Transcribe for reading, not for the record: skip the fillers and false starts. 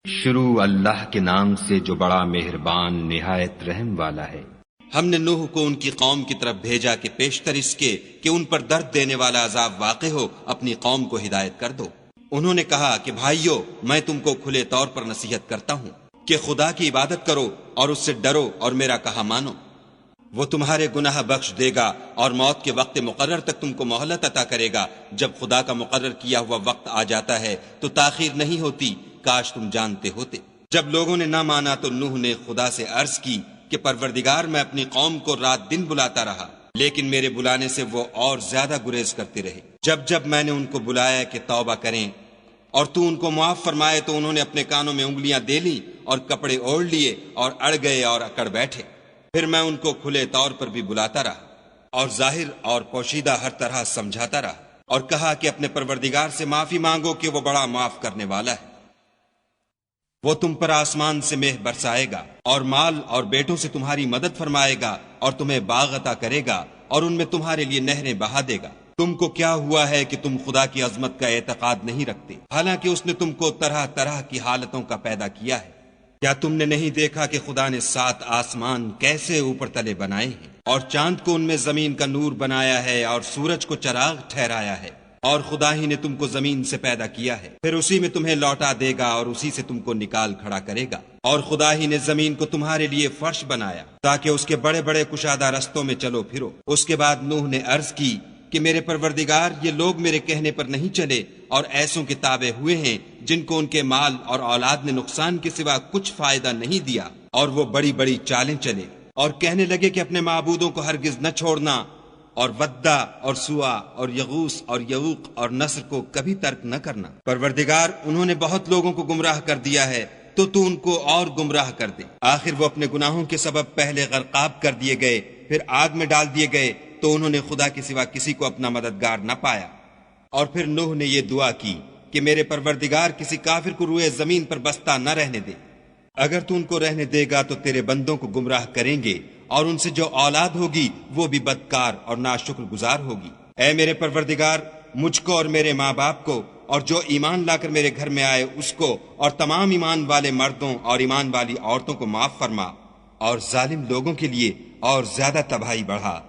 شروع اللہ کے نام سے جو بڑا مہربان نہایت رحم والا ہے۔ ہم نے نوح کو ان کی قوم کی طرف بھیجا کہ پیشتر اس کے کہ ان پر درد دینے والا عذاب واقع ہو اپنی قوم کو ہدایت کر دو۔ انہوں نے کہا کہ بھائیو، میں تم کو کھلے طور پر نصیحت کرتا ہوں کہ خدا کی عبادت کرو اور اس سے ڈرو اور میرا کہا مانو۔ وہ تمہارے گناہ بخش دے گا اور موت کے وقت مقرر تک تم کو مہلت عطا کرے گا۔ جب خدا کا مقرر کیا ہوا وقت آ جاتا ہے تو تاخیر نہیں ہوتی، کاش تم جانتے ہوتے۔ جب لوگوں نے نہ مانا تو نوح نے خدا سے عرض کی کہ پروردگار، میں اپنی قوم کو رات دن بلاتا رہا، لیکن میرے بلانے سے وہ اور زیادہ گریز کرتے رہے۔ جب میں نے ان کو بلایا کہ توبہ کریں اور تو ان کو معاف فرمائے تو انہوں نے اپنے کانوں میں انگلیاں دے لیں اور کپڑے اوڑھ لیے اور اڑ گئے اور اکڑ بیٹھے۔ پھر میں ان کو کھلے طور پر بھی بلاتا رہا اور ظاہر اور پوشیدہ ہر طرح سمجھاتا رہا، اور کہا کہ اپنے پروردگار سے معافی مانگو کہ وہ بڑا معاف کرنے والا ہے۔ وہ تم پر آسمان سے مہ برسائے گا اور مال اور بیٹوں سے تمہاری مدد فرمائے گا اور تمہیں باغ عطا کرے گا اور ان میں تمہارے لیے نہریں بہا دے گا۔ تم کو کیا ہوا ہے کہ تم خدا کی عظمت کا اعتقاد نہیں رکھتے، حالانکہ اس نے تم کو طرح طرح کی حالتوں کا پیدا کیا ہے؟ کیا تم نے نہیں دیکھا کہ خدا نے 7 آسمان کیسے اوپر تلے بنائے ہیں، اور چاند کو ان میں زمین کا نور بنایا ہے اور سورج کو چراغ ٹھہرایا ہے؟ اور خدا ہی نے تم کو زمین سے پیدا کیا ہے، پھر اسی میں تمہیں لوٹا دے گا اور اسی سے تم کو نکال کھڑا کرے گا۔ اور خدا ہی نے زمین کو تمہارے لیے فرش بنایا تاکہ اس کے بڑے بڑے کشادہ رستوں میں چلو پھرو۔ اس کے بعد نوح نے عرض کی کہ میرے پروردگار، یہ لوگ میرے کہنے پر نہیں چلے اور ایسوں کے تابع ہوئے ہیں جن کو ان کے مال اور اولاد نے نقصان کے سوا کچھ فائدہ نہیں دیا، اور وہ بڑی بڑی چالیں چلے اور کہنے لگے کہ اپنے معبودوں کو ہرگز نہ چھوڑنا، اور ودہ اور سوا اور یغوس اور یعوق اور نصر کو کبھی ترک نہ کرنا۔ پروردگار، انہوں نے بہت لوگوں کو گمراہ کر دیا ہے، تو ان کو اور گمراہ کر دے۔ آخر وہ اپنے گناہوں کے سبب پہلے غرقاب کر دیے گئے، پھر آگ میں ڈال دیے گئے، تو انہوں نے خدا کے سوا کسی کو اپنا مددگار نہ پایا۔ اور پھر نوح نے یہ دعا کی کہ میرے پروردگار، کسی کافر کو روئے زمین پر بستہ نہ رہنے دے۔ اگر تو ان کو رہنے دے گا تو تیرے بندوں کو گمراہ کریں گے، اور ان سے جو اولاد ہوگی وہ بھی بدکار اور ناشکر گزار ہوگی۔ اے میرے پروردگار، مجھ کو اور میرے ماں باپ کو اور جو ایمان لا کر میرے گھر میں آئے اس کو اور تمام ایمان والے مردوں اور ایمان والی عورتوں کو معاف فرما، اور ظالم لوگوں کے لیے اور زیادہ تباہی بڑھا۔